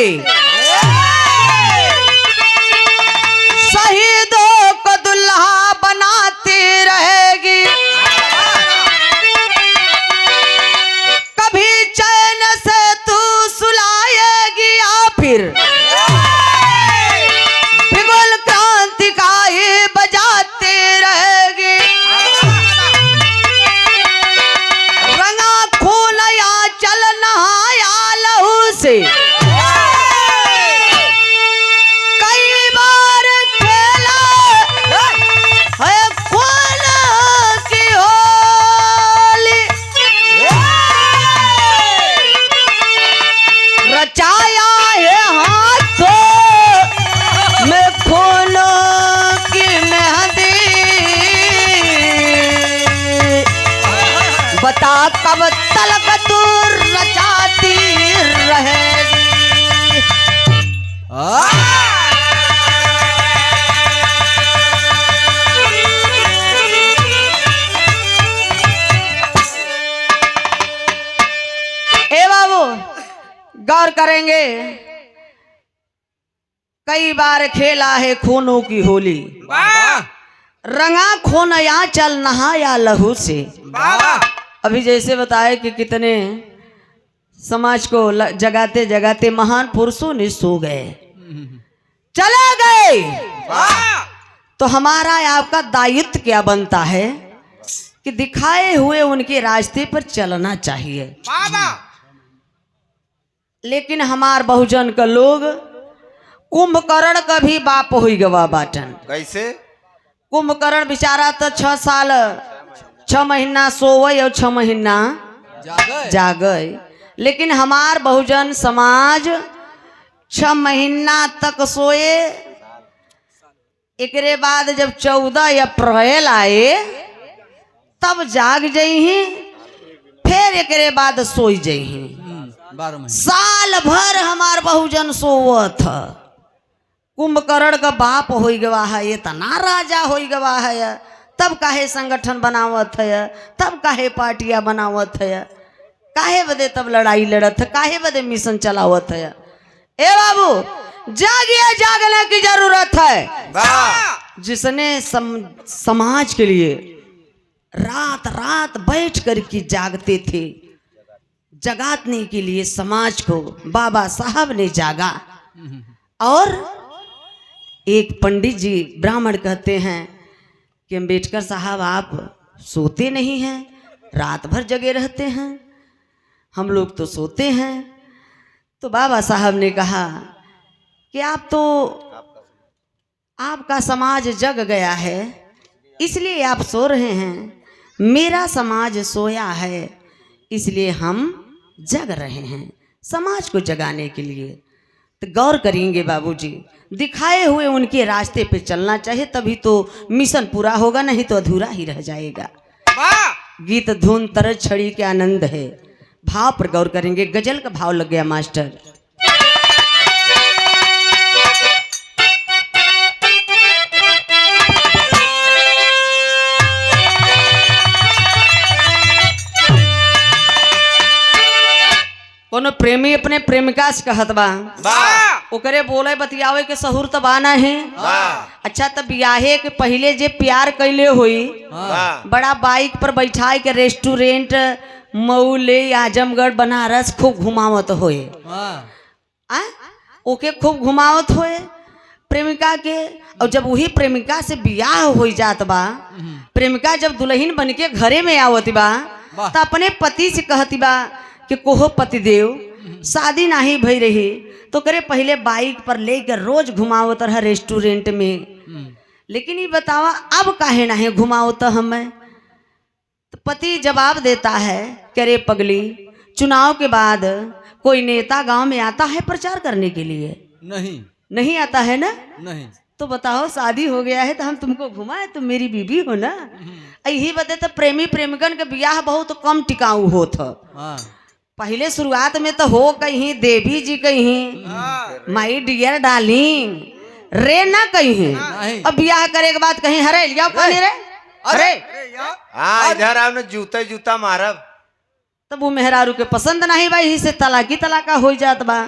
से शहीदों को दुल्हा बनाती रहेगी, कभी चैन से तू सुलाएगी या फिर बिगुल क्रांति का ही बजाती रहेगी। रंगा खून या चल नहाया लहू से कई बार खेला है खून की होली, रचाया है हाथों में खून की मेहंदी, बता कब तलक तू रचाती रहेगी। ए बाबू गौर करेंगे, कई बार खेला है खूनों की होली, रंगा खून या चल नहाया लहू से। अभी जैसे बताए कि कितने समाज को जगाते जगाते महान पुरुषों ने सो गए, चले गए, तो हमारा आपका दायित्व क्या बनता है कि दिखाए हुए उनके रास्ते पर चलना चाहिए। लेकिन हमार बहुजन का लोग कुंभकर्ण का भी बाप हुई गवा बाटन। कैसे? कुंभकर्ण बेचारा तो 6 साल 6 महीना सोवे और 6 महीना जागे, लेकिन हमार बहुजन समाज 6 महीना तक सोए, एकरे बाद जब 14 अप्रैल आए तब जाग जही, फिर एकरे बाद सोई जही। साल भर हमार बहुजन सोवत। कुंभकर्ण का बाप हो गवा है, इतना राजा हो गवा है, तब काहे संगठन बनावत है, तब काहे पार्टियां बनावत है, काहे बदे तब लड़ाई लड़त है, काहे बदे मिशन चलावत है। ए बाबू जागिए, जागने की जरूरत है। जिसने समाज के लिए रात रात बैठ कर के जागते थे, जगाने के लिए समाज को बाबा साहब ने जागा। और एक पंडित जी ब्राह्मण कहते हैं कि अम्बेडकर साहब आप सोते नहीं हैं, रात भर जगे रहते हैं, हम लोग तो सोते हैं। तो बाबा साहब ने कहा कि आपका समाज जग गया है, इसलिए आप सो रहे हैं, मेरा समाज सोया है, इसलिए हम जग रहे हैं समाज को जगाने के लिए। तो गौर करेंगे बाबूजी, दिखाए हुए उनके रास्ते पे चलना चाहिए, तभी तो मिशन पूरा होगा, नहीं तो अधूरा ही रह जाएगा। गीत धुन तरज छड़ी के आनंद है। भाव पर गौर करेंगे, गजल का भाव लग गया मास्टर। कोनो प्रेमी अपने प्रेमिका से कहत बा, ओकरे बोले बतियावे के सहूर तो बाना है। अच्छा, तब ब्याहे के पहले जे प्यार कैले हुई, बड़ा बाइक पर बैठाए के रेस्टोरेंट मऊ ले आजमगढ़ बनारस खूब घुमावत होए, ओके खूब घुमावत होए प्रेमिका के। और जब वही प्रेमिका से बियाह हो जात बा, प्रेमिका जब दुल्हन बन के घरे में आवत बा, तो अपने पति से कहती बा कि कोहो पतिदेव शादी नहीं भई रही, तो करे पहले बाइक पर लेकर रोज घुमावत रहा रेस्टोरेंट में, लेकिन ये बतावा अब काहे नहीं घुमावत हमें। तो पति जवाब देता है, करे पगली, चुनाव के बाद कोई नेता गांव में आता है प्रचार करने के लिए? नहीं आता है ना। नहीं तो बताओ, शादी हो गया है तो हम तुमको घुमाए, तुम मेरी बीबी हो ना। यही बते तो प्रेमी प्रेमिकन के ब्याह बहुत कम टिकाऊ होत। पहले शुरुआत में तो हो कहीं देवी जी कहीं माई डियर डार्लिंग रे ना कहीं, अब ब्याह करे के बाद कहीं हरे लिया पानी रे अरे हाँ इधर आओ ना, जूता जूता मारब। तब वो मेहरारू के पसंद नहीं भाई, से तलाकी तलाका हो जात बा।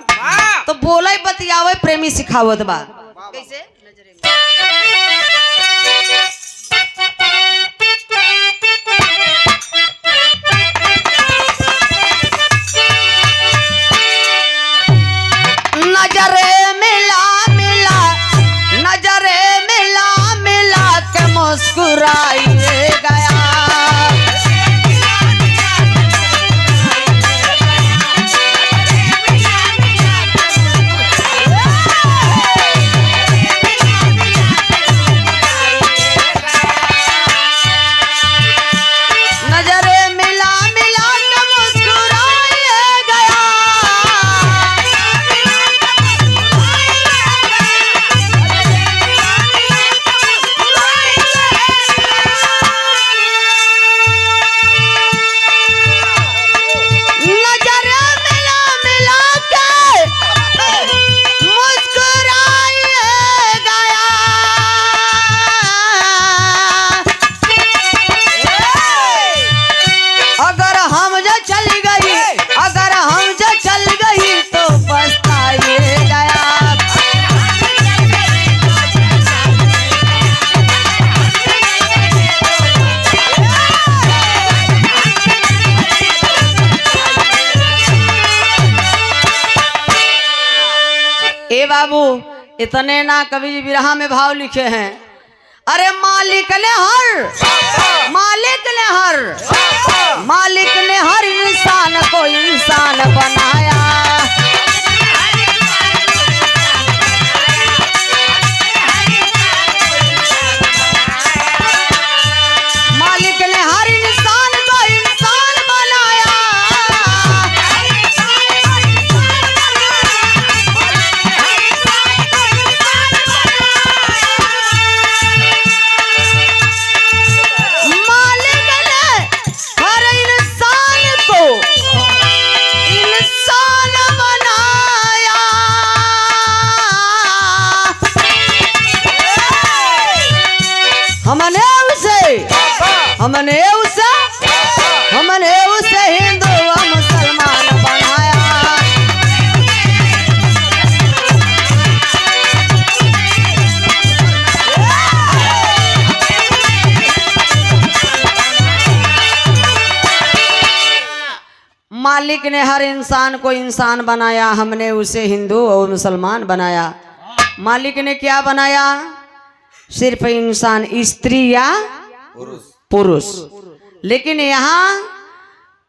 तो बोला ही बतियावे प्रेमी सिखावत बा कैसे नजरे में नजरे मिला मिला नजरे मिला मिला के मुस्कुराइए गया बाबू इतने ना कवि जी बिरहा में भाव लिखे हैं। अरे मालिक ने हर इंसान को इंसान बनाया। मालिक ने हर इंसान को इंसान बनाया। हमने उसे हिंदू व मुसलमान बनाया। मालिक ने हर इंसान को इंसान बनाया, हमने उसे हिंदू और मुसलमान बनाया। मालिक ने क्या बनाया? सिर्फ इंसान, स्त्री या पुरुष। लेकिन यहाँ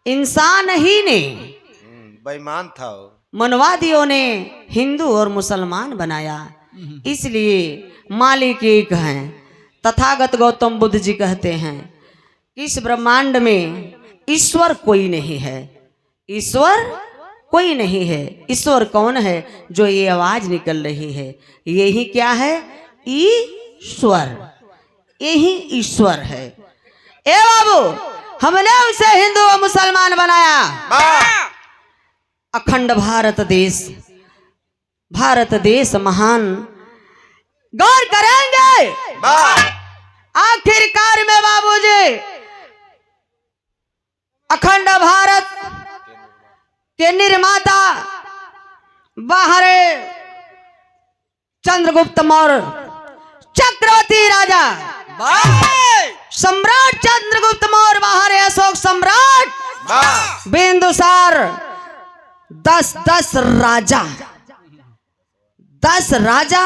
इंसान ही नहीं, बेईमान था, मनवादियों ने हिंदू और मुसलमान बनाया। इसलिए मालिक एक हैं। तथागत गौतम बुद्ध जी कहते हैं इस ब्रह्मांड में ईश्वर कोई नहीं है। ईश्वर कोई नहीं है। ईश्वर कौन है? जो ये आवाज निकल रही है यही क्या है? ईश्वर। यही ईश्वर है। ए बाबू, हमने उसे हिंदू और मुसलमान बनाया। अखंड भारत देश महान। गौर करेंगे आखिरकार में बाबूजी, अखंड भारत के निर्माता बाहर चंद्रगुप्त मौर्य चक्रवर्ती राजा सम्राट चंद्रगुप्त मौर्य बाहर अशोक सम्राट बिंदुसार 10 राजा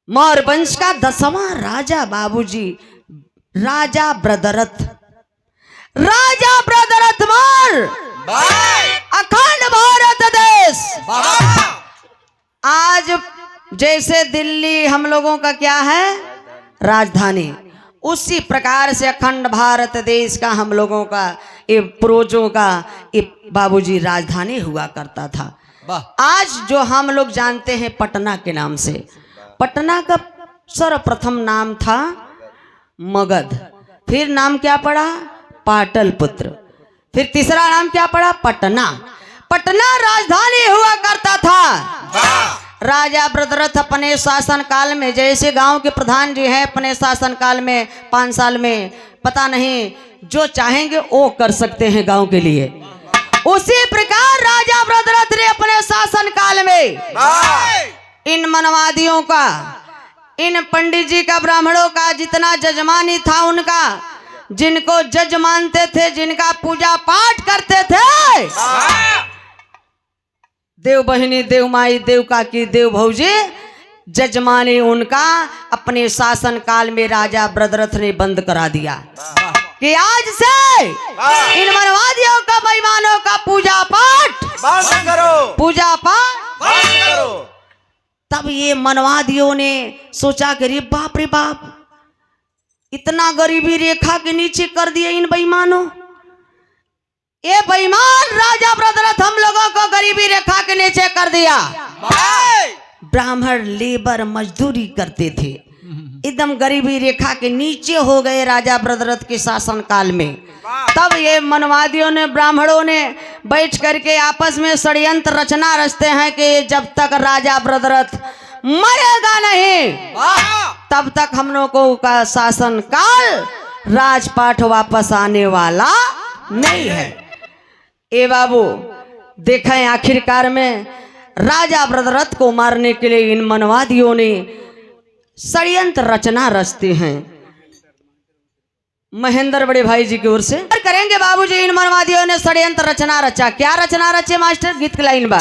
मौर्य वंश का 10वां राजा बाबूजी राजा ब्रदरथ मौर्य। अखंड भारत देश आज जैसे दिल्ली हम लोगों का क्या है? राजधानी। उसी प्रकार से अखंड भारत देश का हम लोगों का, ये पूर्वजों का ये बाबूजी राजधानी हुआ करता था। आज जो हम लोग जानते हैं पटना के नाम से, पटना का सर्वप्रथम नाम था मगध। फिर नाम क्या पड़ा? पाटलिपुत्र। फिर तीसरा नाम क्या पड़ा? पटना। पटना राजधानी हुआ करता था। राजा ब्रदरथ अपने शासन काल में, जैसे गांव के प्रधान जी हैं, अपने शासन काल में 5 साल में पता नहीं जो चाहेंगे वो कर सकते हैं गांव के लिए। उसी प्रकार राजा ब्रदरथ ब्रह्मदत्त ने अपने शासन काल में इन मनवादियों का, इन पंडित जी का, ब्राह्मणों का जितना जजमानी था उनका, जिनको जज मानते थे, जिनका पूजा पाठ करते थे, देव बहिनी, देव माई, देव काकी, देव भौजी, जजमानी उनका अपने शासन काल में राजा ब्रदरथ ने बंद करा दिया कि आज से इन मनवादियों का, बेईमानों का पूजा पाठ बंद करो, पूजा पाठ बंद करो। तब ये मनवादियों ने सोचा कि रे बाप रे बाप, इतना गरीबी रेखा के नीचे कर दिए इन बेईमानों। ये बेईमान राजा ब्रदरथ हम लोगों को गरीबी रेखा के नीचे कर दिया। ब्राह्मण लेबर मजदूरी करते थे, एकदम गरीबी रेखा के नीचे हो गए राजा ब्रदरथ के शासन काल में। तब ये मनवादियों ने, ब्राह्मणों ने बैठ करके आपस में षड्यंत्र रचना रचते हैं कि जब तक राजा ब्रदरथ मरेगा नहीं तब तक हम लोगों का शासन काल, राजपाट वापस आने वाला नहीं है। ए बाबू, देखें आखिरकार में राजा ब्रदरथ को मारने के लिए इन मनवादियों ने षड्यंत्र रचना रचते हैं। महेंद्र बड़े भाई जी की ओर से करेंगे बाबूजी। इन मनवादियों ने षड्यंत्र रचना रचा। क्या रचना रचे मास्टर? गीत की लाइन बा।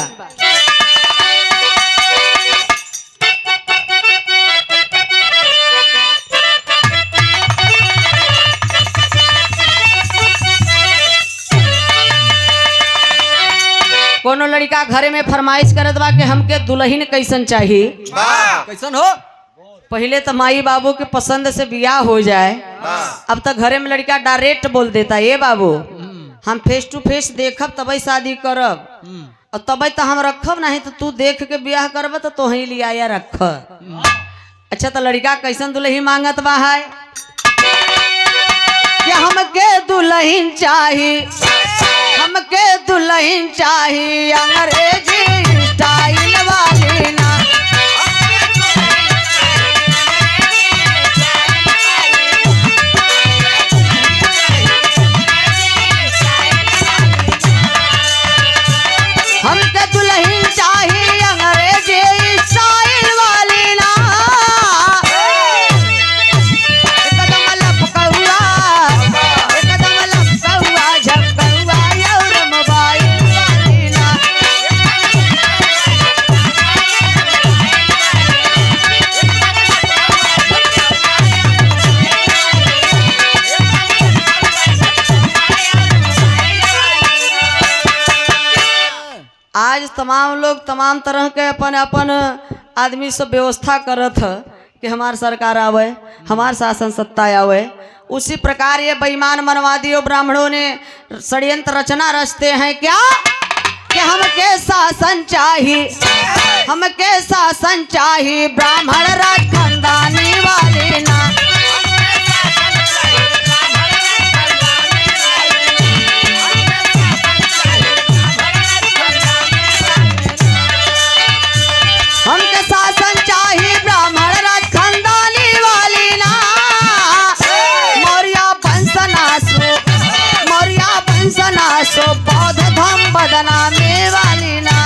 कोनो लड़का घरे में फरमाइश करत बा कि हमके दुल्हन कैसन चाहिए, कैसन हो? पहले तो माई बाबू के पसंद से बियाह हो जाए। अब तो घरे में लड़का डायरेक्ट बोल देता, ये बाबू हम फेस टू फेस देखब तब शादी करब, और तब तो हम रखब, नहीं तो तू देख के बियाह करब तो तोही लिया या रख। अच्छा, तो लड़का कैसन दुल्हन मांगत बा है कि हमके दुल्हन चाहिए, हमके दुल्हन चाहिए अंग्रेजी स्टाइल वाली ना। हमके दुल्हन चाहिए अंग्रेजी स्टाइल वाली ना। एकदम लपकौआ, एकदम लपकौआ, झपकौआ और मोबाइल वाली ना। आज तमाम लोग तमाम तरह के अपन अपन आदमी सब व्यवस्था करत है कि हमार सरकार आवे, हमार शासन सत्ता आवे। उसी प्रकार ये बेईमान मनवादियों ब्राह्मणों ने षड्यंत्र रचना रचते हैं क्या कि हमके शासन चाहिए, हमके शासन चाहिए ब्राह्मण राज खानदानी वाली ना। हमके शासन चाहिए ब्राह्मण राज खानदानी वाली ना। मौर्य वंशनाशो, मौर्य वंशनाशो, बौद्ध धर्म बदनामी वाली ना।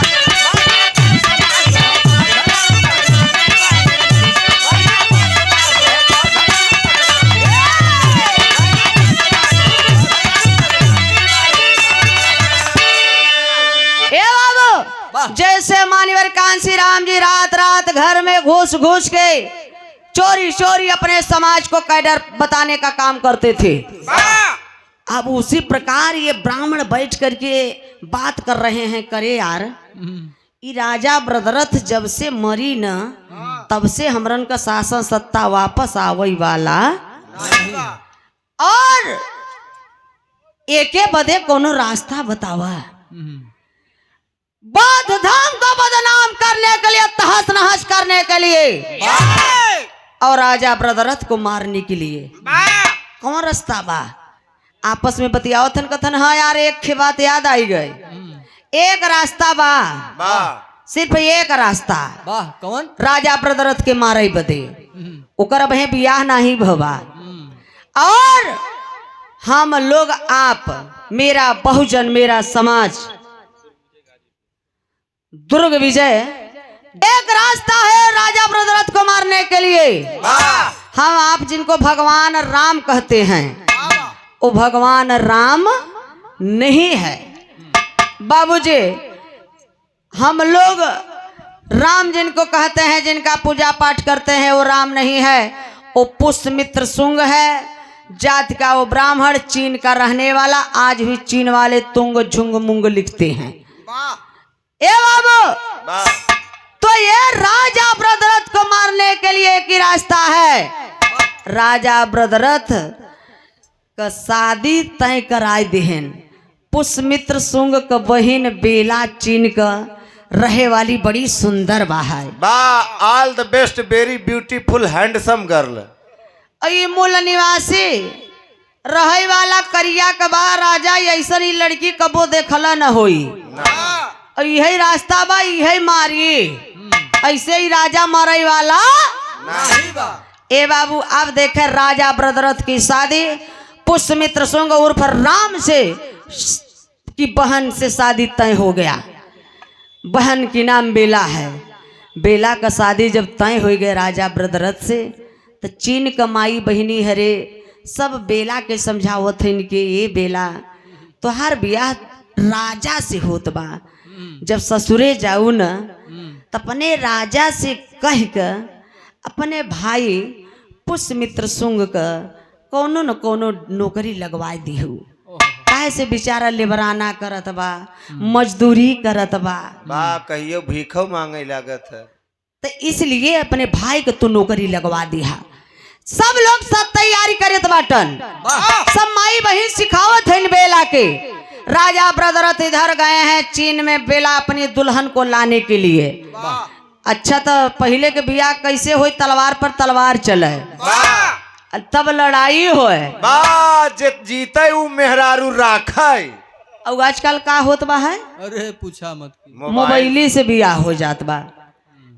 ए बाबू, जैसे मान्यवर कांसी राम जी रात रात घर में घुस घुस के चोरी चोरी अपने समाज को कैडर बताने का काम करते थे, अब उसी प्रकार ये ब्राह्मण बैठ करके बात कर रहे हैं। करे यार, ये राजा ब्रदरथ जब से मरी न तब से हमरन का शासन सत्ता वापस आवे वाला, और एके बदे कोनो रास्ता बतावा। बौद्ध धर्म को बदनाम करने के लिए, तहस नहस करने के लिए, और राजा ब्रदरथ को मारने के लिए कौन रास्ता बा? आपस में बतियावथन कथन। हाँ यार, एक बात याद आई गई, एक रास्ता बा, सिर्फ एक रास्ता। वाह, कौन? राजा ब्रदरथ के मारे बदे ओकर अब बियाह नहीं भवा, और हम लोग, आप, मेरा बहुजन, मेरा समाज दुर्ग विजय एक रास्ता है राजा ब्रदरथ को मारने के लिए। हम आप जिनको भगवान राम कहते हैं वो भगवान राम नहीं है बाबूजी। हम लोग राम जिनको कहते हैं, जिनका पूजा पाठ करते हैं, वो राम नहीं है, वो पुष्यमित्र शुंग है। जात का वो ब्राह्मण, चीन का रहने वाला। आज भी चीन वाले तुंग झुंग मुंग लिखते हैं। ए बाबू, तो ये राजा ब्रदरथ को मारने के लिए एक ही रास्ता है। राजा ब्रदरथ का शादी तय कराए देहन पुष्यमित्र शुंग का बहिन बेला, चीन का रहे वाली बड़ी सुंदर बाहर बा। All the best, very beautiful handsome girl. मूल निवासी रहे वाला करिया के बा राजा, ऐसा ही लड़की कबो देखला न होई। यही रास्ता बा, यही मारी, ऐसे ही राजा मारे वाला नहीं बा। ए बाबू, अब देखे राजा ब्रदरथ की शादी पुष्यमित्र शुंग उर्फ राम से की बहन से शादी तय हो गया। बहन की नाम बेला है। बेला का शादी जब तय हो गया राजा ब्रदरथ से, तो चीन का माई बहिनी हरे सब बेला के समझावत है इनके, ये बेला तोहार ब्याह राजा से होत बा। जब ससुरे जाऊ न तो अपने राजा से कह कर अपने भाई पुष्यमित्र शुंग का कोनो न कोनो नौकरी लगवाए दिहू। काहे से बेचारा लेबराना करत बा, मजदूरी करत बा, कहियो भीखो मांगे लागत है, तो इसलिए अपने भाई को तू नौकरी लगवा दिया। सब लोग सब तैयारी करत बाटन, सब माई बहन सिखावत है बेला के। राजा ब्रदरथ इधर गए हैं चीन में बेला अपनी दुल्हन को लाने के लिए। अच्छा, तो पहले के बियाह कैसे हुई? तलवार पर तलवार चले, तब लड़ाई होए, जीते उ मेहरारू राखाई। और आजकल का होत बा है? अरे पूछा मत, मोबाइली से बियाह हो जात बा।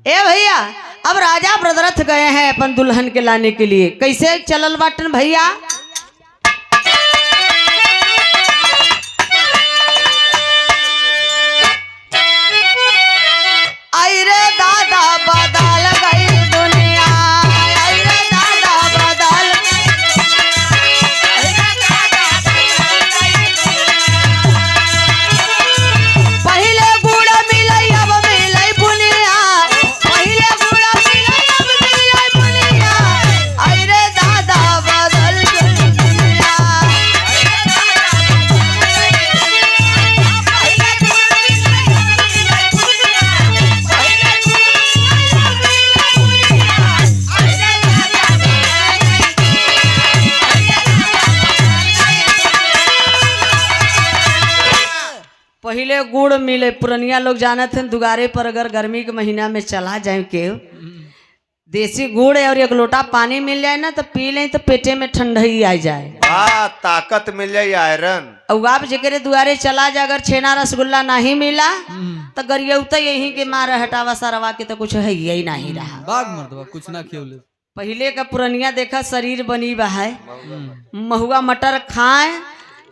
ए भैया, अब राजा ब्रदरथ गए हैं अपन दुल्हन के लाने के लिए। कैसे चलल बाटन भैया? आई रे दादा बदल गई दुनिया, आई रे दादा बदल पहले गुड़ मिले अब मिले बुनिया, पहले गुड़ मिले अब मिले बुनिया, आई रे दादा बदल गई दुनिया। पहले गुड़ मिले, पुरनिया लोग जानत हैं दुगारे पर अगर गर्मी के महीना में चला जाए के देसी गुड़ और एक लोटा पानी मिल जाए ना तो पी लें तो पेटे में ठंडई आ जाए, ताकत मिल जाए, आयरन। और आप जगह दुआरे चला जाए, अगर छेना रसगुल्ला नहीं मिला तो गरियौता यही के मारे हटावा सरवा के तो कुछ है यही नहीं रहा। बाग मर्दवा कुछ ना खेले। पहले का पुरनिया देखा शरीर बनी बा है, महुआ मटर खाए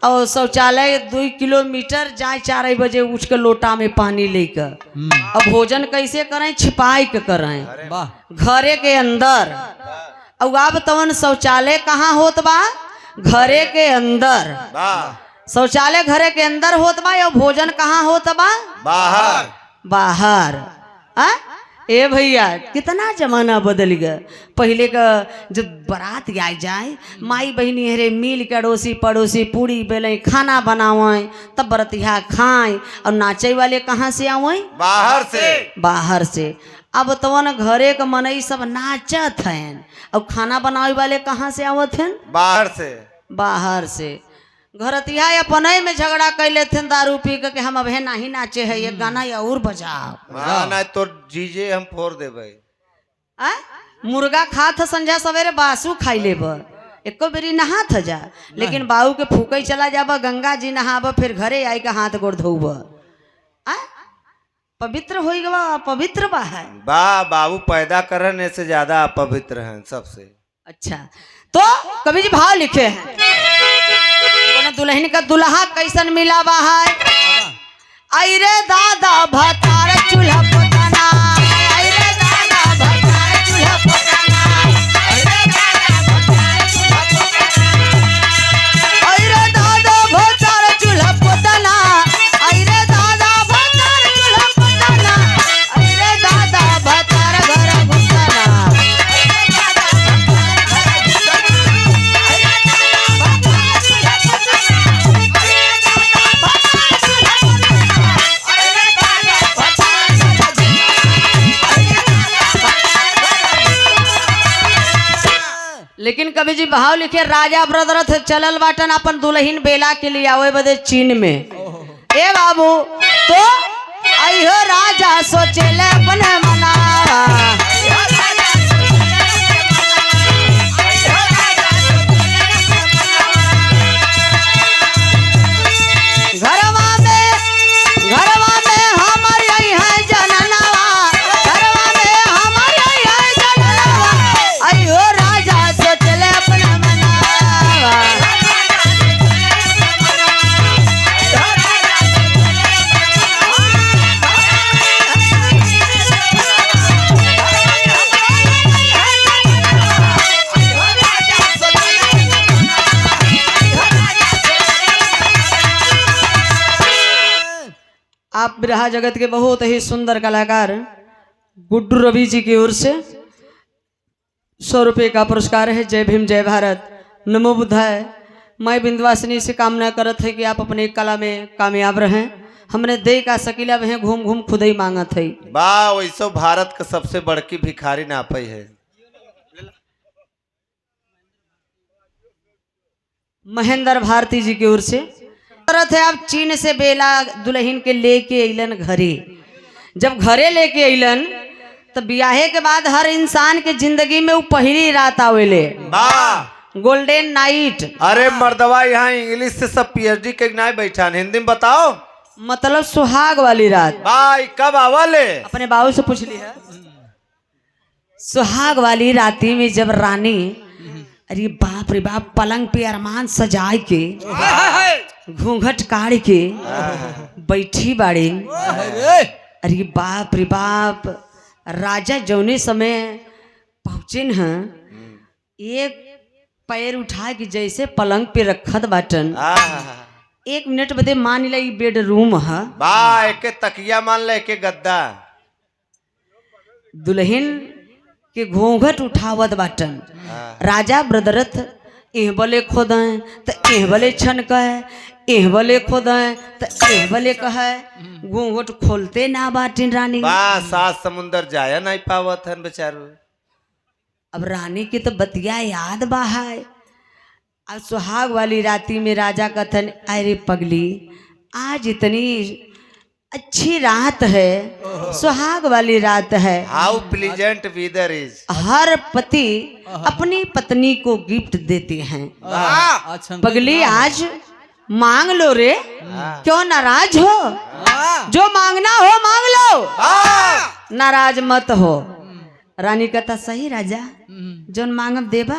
और शौचालय 2 किलोमीटर जाए, 4 बजे उठ के लोटा में पानी लेकर। अब भोजन कैसे करें? छिपाई के करें घरे के अंदर। और अब तवन शौचालय कहाँ होत बा? घरे के अंदर। शौचालय घरे के अंदर होत बा, और भोजन कहाँ होत बा? बाहर। बाहर। ए भैया, कितना जमाना बदल गया। पहले का जब बारात आ जाए, माई बहनी हरे मिल के अड़ोसी पड़ोसी पूरी बेले खाना बनावे, तब बरतिया खाए, और नाचे वाले कहाँ से आवे? बाहर से। बाहर से। अब तो न घरे के मनई सब नाचत हैं, और खाना बनावे वाले कहाँ से आवत हैं? बाहर से। बाहर से। घरतिया अपने में झगड़ा कैले थे दारू पी के हम अब है नहीं नाचे है, ये गाना या और बजाओ ना तो जीजे हम फोड़ देबे। मुर्गा खात संझा सवेरे बासु खाई लेब, एको बेरी नहा था जा, लेकिन बाऊ के फूके चला जाब, गंगा जी नहाब, फिर घरे आई के हाथ गोड़ धोब। पवित्र हो गवा, पवित्र बा है। बाबू पैदा करने से ज्यादा अपवित्र हैं सबसे। अच्छा, तो कवि जी भाव लिखे हैं, दुल्हन का दुल्हा कैसन मिला बा है? आई रे दादा भतार कवि जी भाव लिखे राजा ब्रदरथ चलल बाटन अपन दुल्हन बेला के लिए आवे बदे चीन में। ए बाबू तो अयो राजा सोचेले अपने मनावा घरवा में हमर यही है जननवा, घरवा में हमर यही है जननवा, अयो राजा सोचले अपना मनावा। आप बिरहा जगत के बहुत ही सुंदर कलाकार गुड्डू रवि जी की ओर से 100 रुपये का पुरस्कार है। जय भीम जय भारत, नमो बुद्धाय। मैं बिंदवासिनी से कामना करत है कि आप अपने कला में कामयाब रहें। हमने दे का सकीला वह घूम घूम खुद ही मांगत है। वाह, वैसो भारत का सबसे बड़की भिखारी नापई है। महेंद्र भारती जी की ओर से करत है। आप चीन से बेला दुल्हन के लेके अइलन घरे। जब घरे लेके अइलन तो ब्याहे के बाद हर इंसान के जिंदगी में वो पहली रात आवेले, वाह, गोल्डन नाइट। अरे मर्दवा यहाँ इंग्लिश से सब पीएचडी के नहीं बैठा, हिंदी में बताओ। मतलब सुहाग वाली रात। भाई कब आवले? अपने बाबू से पूछ लिया। सुहाग वाली राती में जब रानी, अरे बाप रे बाप, पलंग पे अरमान सजाए के घूंघट काढ़ के बैठी बाड़ी। अरे बाप रे बाप, राजा जौने समय पहुंचे न, एक पैर उठा के जैसे पलंग पे रखत बाटन, 1 मिनट बदे मान ला बेडरूम है। वाह, एक तकिया मान ले, एक गद्दा। दुल्हन के घूंघट उठावत बाटन। राजा ब्रदरथ एह बले खोदें तो एह बले छनक, एह बले खोदें तो एह बले कह, घूंघट खोलते ना बाटिन रानी। वाह, सात समुंदर जाया नहीं पावत है बेचारू। अब रानी की तो बतिया याद बाहाय। अब सुहाग वाली राती में राजा कथन, अरे पगली, आज इतनी अच्छी रात है, सुहाग वाली रात है। हाउ प्लीजेंट वेदर इज। हर पति अपनी पत्नी को गिफ्ट देते हैं। पगली आज मांग लो रे, क्यों नाराज हो? जो मांगना हो मांग लो, नाराज मत हो। रानी कहता सही राजा, जोन मांगब देबा।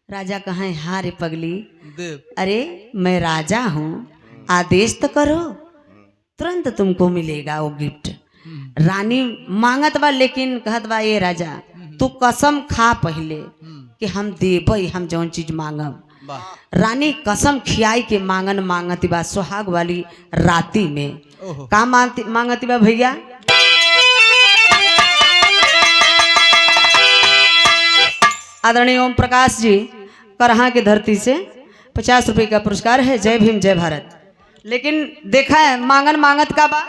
राजा कहे हाँ रे पगली, अरे मैं राजा हूँ, आदेश तो करो, तुरंत तुमको मिलेगा वो गिफ्ट। रानी मांगत बा, लेकिन कहत बा ये राजा तू कसम खा पहले कि हम देबई, हम जौन चीज मांगब। रानी कसम खियाई के मांगन मांगती बा सुहाग वाली राती में। का मांगती बा भैया? आदरणीय ओम प्रकाश जी करहा की धरती से 50 रुपये का पुरस्कार है। जय भीम जय भारत। लेकिन देखा है मांगन मांगत का बा।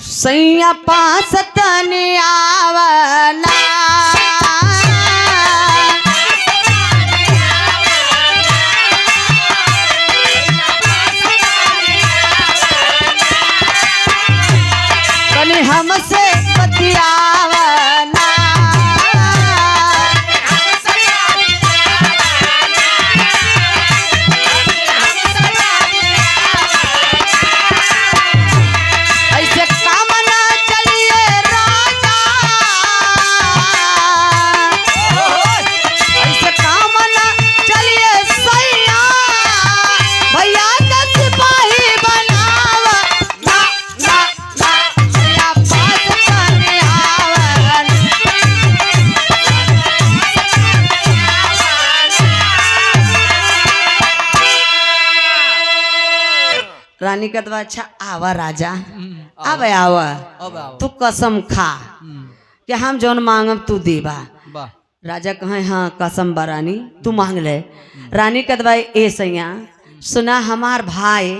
सैया पास तने आवना, कने हमसे बतियावना। रानी कहता अच्छा आवा राजा, आवे आवा, तू कसम खा कि हम जौन मांगब तू देबा। राजा कहे हाँ कसम बा रानी, तू मांग ले। रानी कहता ए सैया सुना, हमार भाई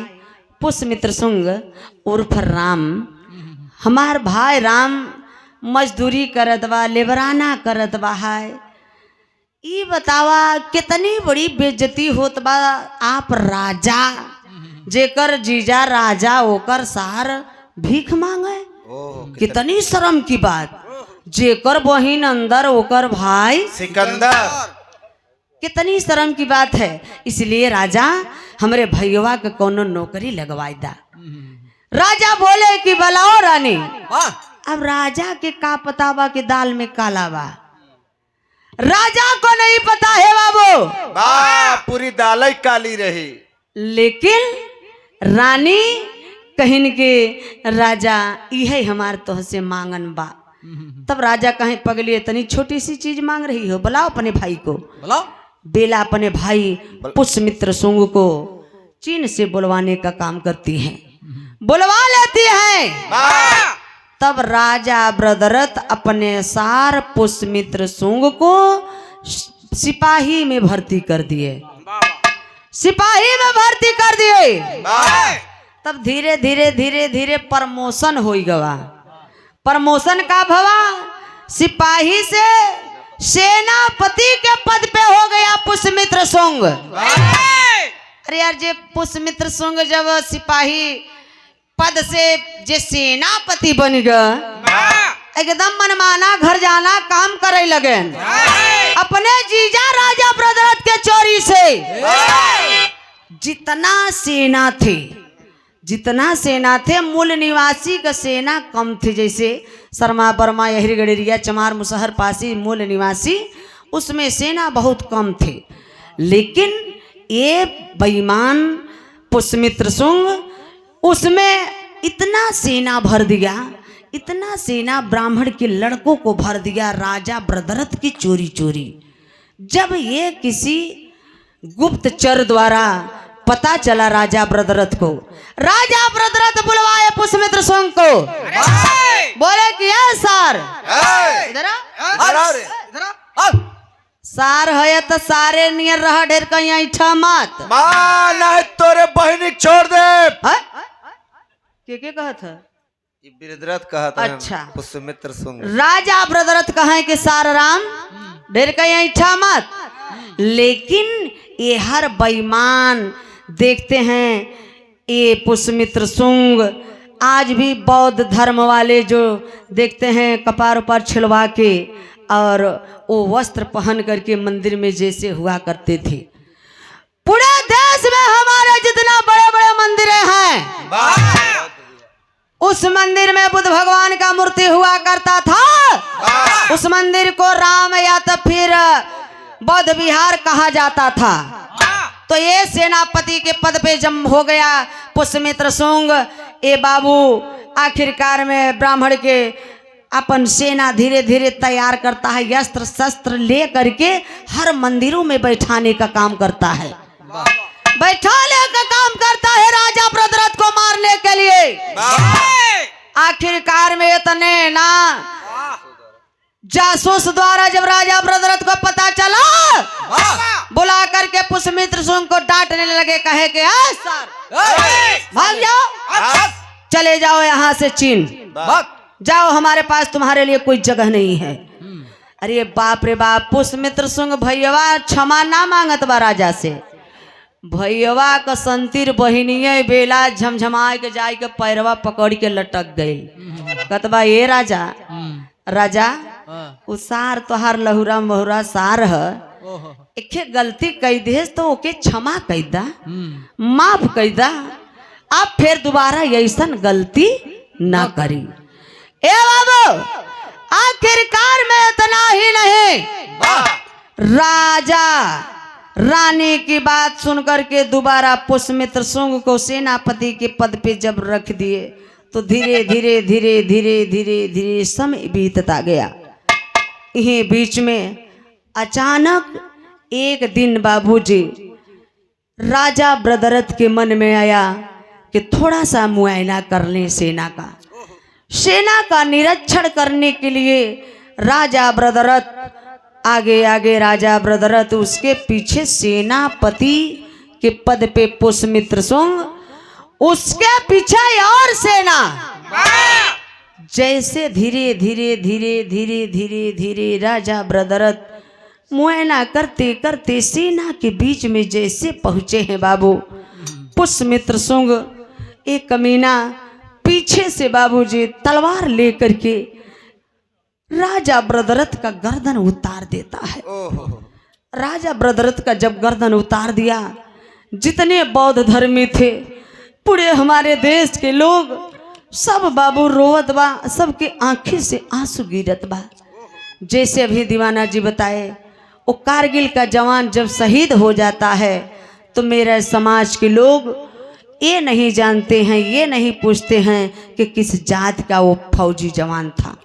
पुष्यमित्र सुंग उर्फ राम, हमार भाई राम मजदूरी करत बा, लेबराना करत बा है। ई बतावा कितनी बड़ी बेइज्जती होत बा। आप राजा, जेकर जीजा राजा ओकर सार भीख मांगे, कितनी शर्म की बात। जेकर बहिन अंदर ओकर भाई सिकंदर, कितनी शर्म की बात है। इसलिए राजा हमरे भैया के कोनो नौकरी लगवाई दा। राजा बोले कि बुलाओ रानी। अब राजा के का पता बा कि दाल में काला बा, राजा को नहीं पता है बाबू, पूरी दाल ही काली रही। लेकिन रानी कहिन के राजा इहे हमार तोह से मांगन बा। तब राजा कहे पगली इतनी छोटी सी चीज मांग रही हो, बुलाओ अपने भाई को। बेला अपने भाई पुष्यमित्र सुंग को चीन से बुलवाने का काम करती है, बुलवा लेती है। तब राजा ब्रदरथ अपने सार पुष्यमित्र सुंग को सिपाही में भर्ती कर दिए, सिपाही में भर्ती कर दिए। तब धीरे धीरे धीरे धीरे प्रमोशन हो गवा। प्रमोशन का भवा, सिपाही से सेनापति के पद पे हो गया पुष्यमित्र सुंग। अरे यार, जे पुष्यमित्र सुंग जब सिपाही पद से जे सेनापति बन गया, एकदम मनमाना घर जाना काम करे लगे। अपने जीजा राजा ब्रदरथ के चोरी से जितना सेना थे मूल निवासी का सेना कम थे। जैसे शर्मा बर्मा यहिर गडेरिया चमार मुसहर पासी मूल निवासी, उसमें सेना बहुत कम थे। लेकिन ये बेईमान पुष्यमित्र सुंग उसमें इतना सेना भर दिया, इतना सेना ब्राह्मण के लड़कों को भर दिया राजा ब्रदरथ की चोरी चोरी। जब ये किसी गुप्तचर द्वारा पता चला राजा ब्रदरथ को, राजा ब्रदरथ बुलवाए पुष्यमित्र सुंग को, बोले कि सर इधर सार है तो सारे नियर रहा, ढेर कहीं ऐठा मत। नहीं तोरे बहनी छोड़ दे। के कहत है? ब्रदरथ कहत है। अच्छा, पुष्यमित्र सुंग। राजा ब्रदरथ कहे कि सार राम ढेर कहीं ऐठा मत। लेकिन ये हर बेईमान देखते हैं, ये पुष्यमित्र सुंग आज भी बौद्ध धर्म वाले जो देखते हैं कपार उपार छिलवा के और वो वस्त्र पहन करके मंदिर में जैसे हुआ करते थे। पूरे देश में हमारे जितना बड़े बड़े मंदिर हैं, उस मंदिर में बुद्ध भगवान का मूर्ति हुआ करता था। उस मंदिर को राम या तो फिर बौद्ध विहार कहा जाता था। तो ये सेनापति के पद पे जब हो गया पुष्यमित्र सुंग, ए बाबू आखिरकार में ब्राह्मण के अपन सेना धीरे धीरे तैयार करता है, अस्त्र शस्त्र ले करके हर मंदिरों में बैठाने का काम करता है, बैठाने का काम करता है राजा ब्रदरथ को मारने के लिए। आखिरकार में इतने ना जासूस द्वारा जब राजा ब्रदरथ को पता चला, बुला करके पुष्यमित्र सुंग को डांटने लगे, कहे कि सर भाग जाओ, चले जाओ यहाँ से चीन, जाओ, हमारे पास तुम्हारे लिए कोई जगह नहीं है। अरे बाप रे बाप, पुष्यमित्र सुंग भैया क्षमा ना मांगत बा राजा से। भैया का संतिर बहिनिये बेला झमझमाए के जाए के पैरवा पकड़ के लटक गई। कतबा ये राजा, राजा उसार तोहार लहुरा महुरा सार है, एक गलती कई दे तो ओके क्षमा कई दा, माफ कई दा, अब फिर दोबारा ऐसा गलती ना करी। ए बाबू, आखिरकार में इतना ही नहीं, राजा रानी की बात सुनकर के दोबारा पुष्यमित्र सुंग को सेनापति के पद पे जब रख दिए, तो धीरे धीरे धीरे धीरे धीरे धीरे समय बीतता गया। यही बीच में अचानक एक दिन बाबूजी राजा ब्रदरथ के मन में आया कि थोड़ा सा मुआयना कर लें सेना का। सेना का निरीक्षण करने के लिए राजा ब्रदरथ आगे आगे, राजा ब्रदरथ उसके पीछे सेनापति के पद पे पुष्यमित्र सुंग, उसके पीछे और सेना। जैसे धीरे धीरे धीरे धीरे धीरे धीरे राजा ब्रदरथ मुआयना करते करते सेना के बीच में जैसे पहुंचे हैं बाबू, पुष्यमित्र शुंग एक कमीना पीछे से बाबूजी तलवार लेकर के राजा ब्रदरथ का गर्दन उतार देता है। राजा ब्रदरथ का जब गर्दन उतार दिया, जितने बौद्ध धर्मी थे पूरे हमारे देश के लोग सब बाबू रोवत बा, सबके आंखें से आंसू गिरत बा। जैसे अभी दीवाना जी बताए, वो कारगिल का जवान जब शहीद हो जाता है तो मेरे समाज के लोग ये नहीं जानते हैं, ये नहीं पूछते हैं कि किस जात का वो फौजी जवान था।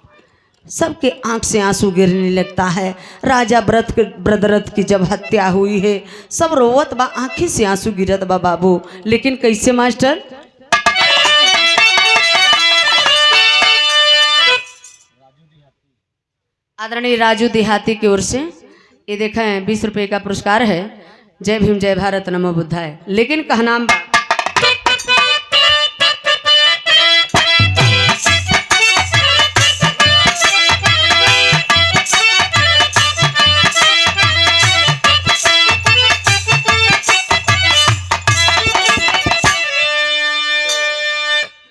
सबके आंख से आंसू गिरने लगता है। राजा ब्रदरथ की जब हत्या हुई है सब रोवत बा, आंखें से आंसू गिरत बा बाबू। लेकिन कैसे मास्टर? आदरणीय राजू देहाती की ओर से ये देखें 20 रुपए का पुरस्कार है। जय भीम जय भारत नमो बुद्धाय। लेकिन कहनाम बा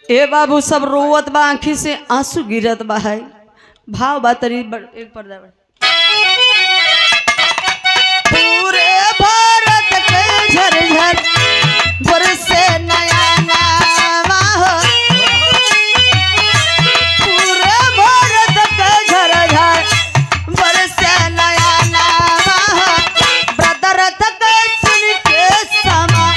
ए बाबू सब रोवत बा, आंखी से आंसू गिरत बा है। भाव बातरी एक पर्दा पूरे भारत के झरझर बरसे नया नामा हो। पूरे भारत के झरझर बरसे नया नामा हो। ब्रदरथ के सुन के समा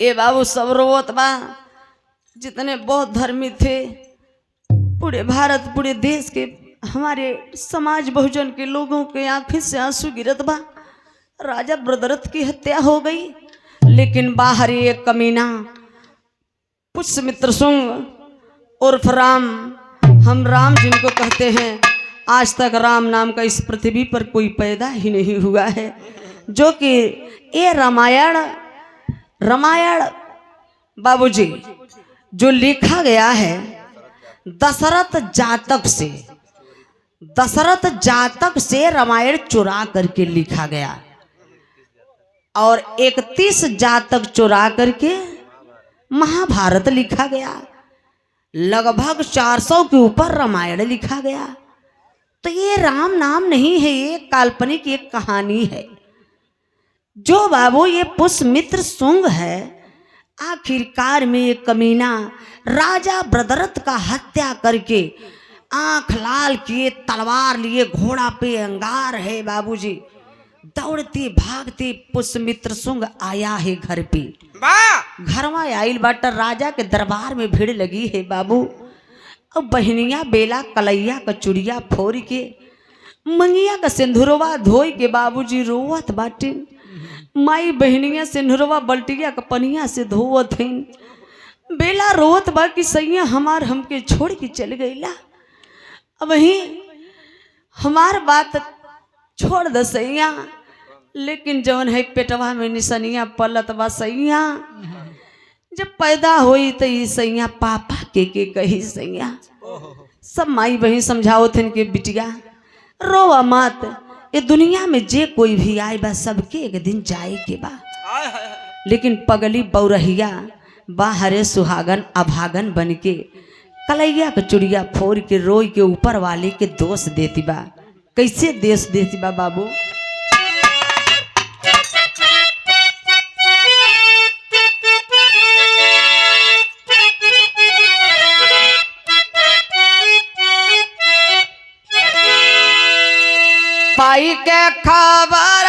ए बाबू सब रोवत बा। जितने बौद्ध धर्मी थे पूरे भारत पूरे देश के हमारे समाज बहुजन के लोगों के आंखें से आंसू गिरत बा। राजा ब्रदरथ की हत्या हो गई, लेकिन बाहर एक कमीना पुष्यमित्र शुंग उर्फ राम, हम राम जिनको कहते हैं, आज तक राम नाम का इस पृथ्वी पर कोई पैदा ही नहीं हुआ है। जो कि ये रामायण बाबूजी जो लिखा गया है दशरथ जातक से रामायण चुरा करके लिखा गया और 31 जातक चुरा करके महाभारत लिखा गया। लगभग 400 के ऊपर रामायण लिखा गया। तो ये राम नाम नहीं है, ये काल्पनिक एक कहानी है। जो बाबू ये पुष्यमित्र शुंग है, आखिरकार में ये कमीना राजा ब्रदरथ का हत्या करके आंख लाल किए, तलवार लिए, घोड़ा पे अंगार है बाबूजी, दौड़ते भागते पुष्यमित्र शुंग आया है घर पे। घर में आइल बाटर राजा के दरबार में भीड़ लगी है बाबू। अब बहनिया बेला कलैया का चुड़िया फोड़ के, मंगिया का सिंदूरवा धोई के बाबूजी रोवत बाटे। माई बहनिया से नुरवा बल्टिया का पनिया से धोवत हईन। बेला रोत बा कि सैया हमार हमके छोड़ के चल गईला। अब वही हमार बात छोड़ द सैया, लेकिन जवन है पेटवा में निसनिया पलत बा सैया, जब पैदा होई तो ये सैया पापा के कही सैया। सब माई बहन समझाओ थे कि बिटिया रोवा मत, ये दुनिया में जे कोई भी आए बा सबके एक दिन जाए के बा, लेकिन पगली बौरहिया बाहरे सुहागन अभागन बन के कलैया के चुड़िया फोड़ के रोई के ऊपर वाले के दोष देती बा। कैसे देश देती बा बाबू? पाई के खबर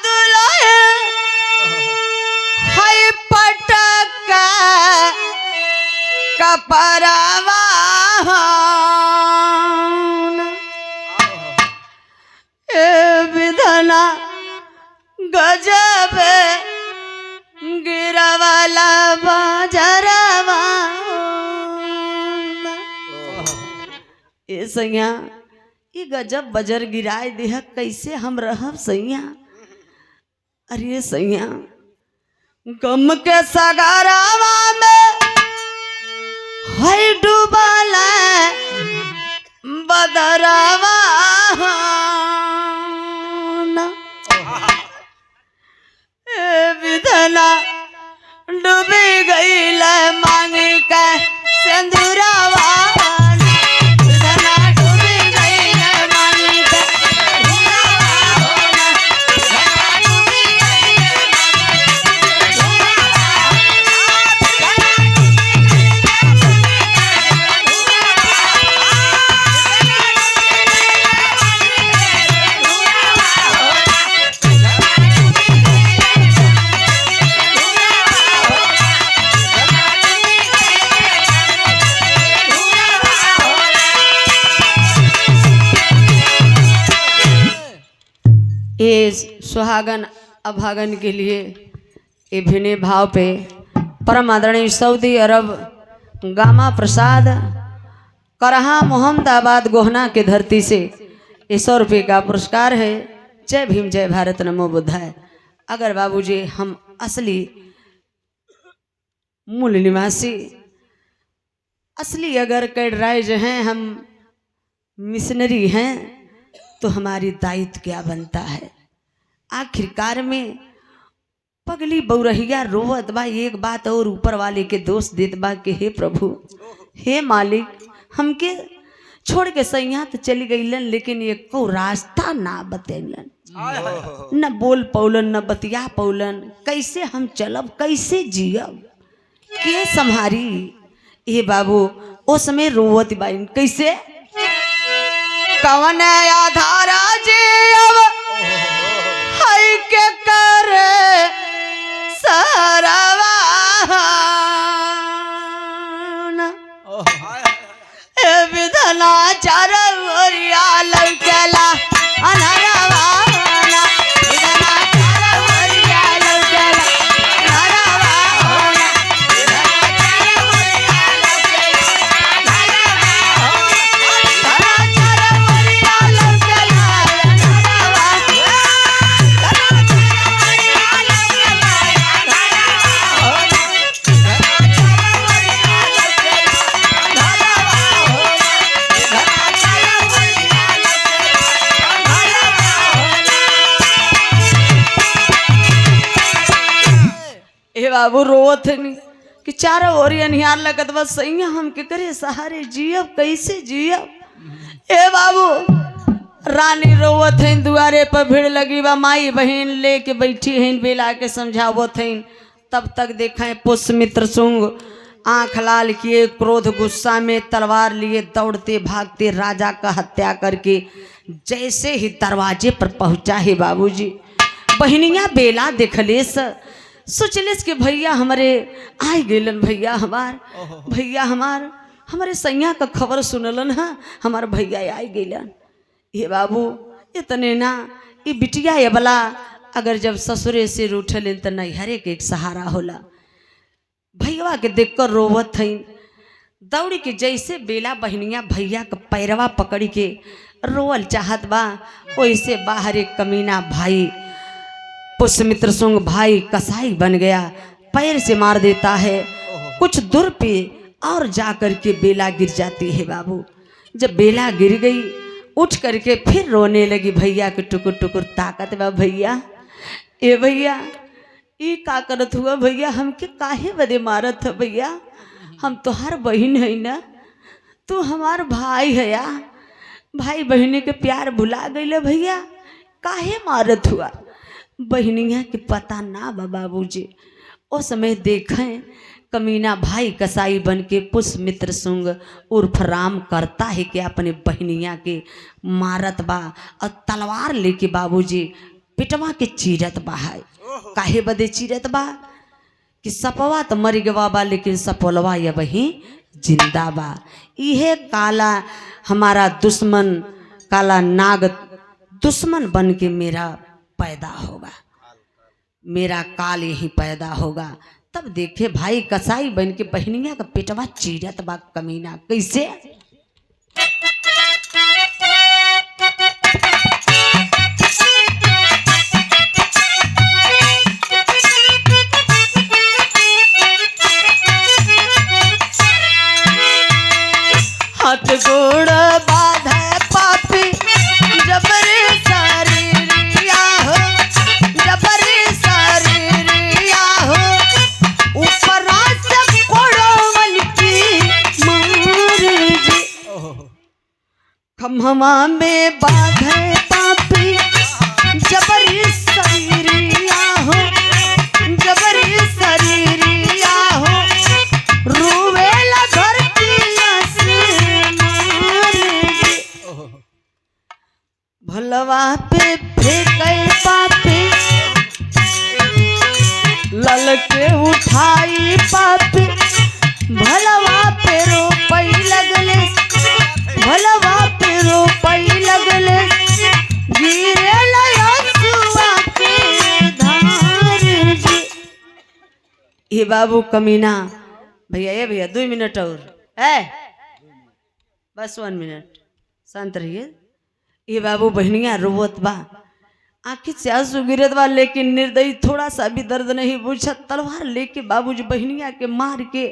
दुलाए है पटक कपरवा ए विधना गजब गिरवाला बाजरवा। ए सैया ये गजब बजर गिराए देह, कैसे हम रहब सैया? अरे सैया गम के सगारावा में है डूबल बदरवा। ए विधना डूबी गई मांग के सिंदूरवा। ये सुहागन अभागन के लिए ये भिने भाव पे परम आदरणीय सऊदी अरब गामा प्रसाद करहा मोहम्मदाबाद गोहना के धरती से 100 रुपये का पुरस्कार है। जय भीम जय भारत नमो बुद्धाय। अगर बाबूजी हम असली मूल निवासी असली अगर कैडराइज हैं, हम मिशनरी हैं, तो हमारी दायित्व क्या बनता है? आखिरकार में पगली बौरहिया रोवत बा, एक बात और ऊपर वाले के दोष देत बा कि हे प्रभु हे मालिक, हमके छोड़ के सैया तो चली गईलन, लेकिन एक को रास्ता ना बतेलन, न बोल पौलन न बतिया पौलन। कैसे हम चलब, कैसे जियब, के संहारी? ये बाबू उस समय रोवत बाइन कैसे? कवन आधारा जे अब है के करे सरवा। ए विधना चार ओरिया लौकेला अनरवा। विधना चार ओरिया लौकेला अनरवा। बाबू रोवत नहीं कि चारों ओर अनिहार लगत बस सही हम के करे सहारे जियब, कैसे जियब? ए बाबू रानी रोवत हैं, दुआरे पर भीड़ लगी बा, माई बहन लेके बैठी हैं, बेला के समझावत हैं। तब तक देखें पुष्यमित्र शुंग आंख लाल किए, क्रोध गुस्सा में तलवार लिए दौड़ते भागते राजा का हत्या करके जैसे ही दरवाजे पर पहुंचा है बाबूजी, बहनिया बेला देखलेस, सोचलेस कि भैया हमारे आए गेलन, भैया हमार हमारे सैया का खबर सुनलन है, हमारे भैया आए गेलन। ये बाबू इतने ना ये बिटिया ये बला अगर जब ससुरे से रूठल तो नैहरे के एक सहारा होला। भैया के देख कर रोवत हई, दौड़ी के जैसे बेला बहनिया भैया के पैरवा पकड़ी के रोवल चाहत बा, वैसे बाहर एक कमीना भाई पुष्यमित्र सुंग भाई कसाई बन गया, पैर से मार देता है। कुछ दूर पे और जा कर के बेला गिर जाती है बाबू। जब बेला गिर गई उठ करके फिर रोने लगी, भैया के टुकुर टुकुर ताकत बा। भैया ए भैया ई का करत हुआ भैया, हमके काहे बदे मारत है भैया, हम तोहार बहन है ना, तू हमार भाई है या, भाई बहनी के प्यार भुला गई भैया, काहे मारत हुआ। बहनिया के पता ना बा बाबूजी। उस समय देखें कमीना भाई कसाई बन के पुष्यमित्र सुंग उर्फ राम करता है कि अपने बहनिया के मारत बा और तलवार लेके बाबूजी पिटवा के चीरत बा है। काहे बदे चीरत बा कि सपवा तो मर गवा बा, लेकिन सपोलवा ये वही जिंदा बा। इहे काला हमारा दुश्मन, काला नाग दुश्मन बन के मेरा पैदा होगा, मेरा काल यही पैदा होगा। तब देखे भाई कसाई बन के बहनिया का पेटवा चीरत बा कमीना। कैसे? हाथ गोड़ बांधे पापी जबरी शरीरिया हो, जबरी शरीरिया हो, ऊपर से कोड़वन की मार जी। खम्हमा में बांधे पापी जबरी शरीरिया हो, जबरी शरीरिया हो, रुवेला घर भलवा पे फेंके पापी, ललके उठाई पापी, भलवा पे रोपई लगले, भलवा पे रोपई लगले, गिरे लयसुआ के धार जी। ये बाबू कमीना भैया, ये भैया 2 मिनट और है, बस 1 मिनट शांत रहिए। ये बाबू बहनिया रोवत बा, आखिर से आंसू गिरत बा, लेकिन निर्दयी थोड़ा सा भी दर्द नहीं बुझत। तलवार लेके बाबूजी बहनिया के मार के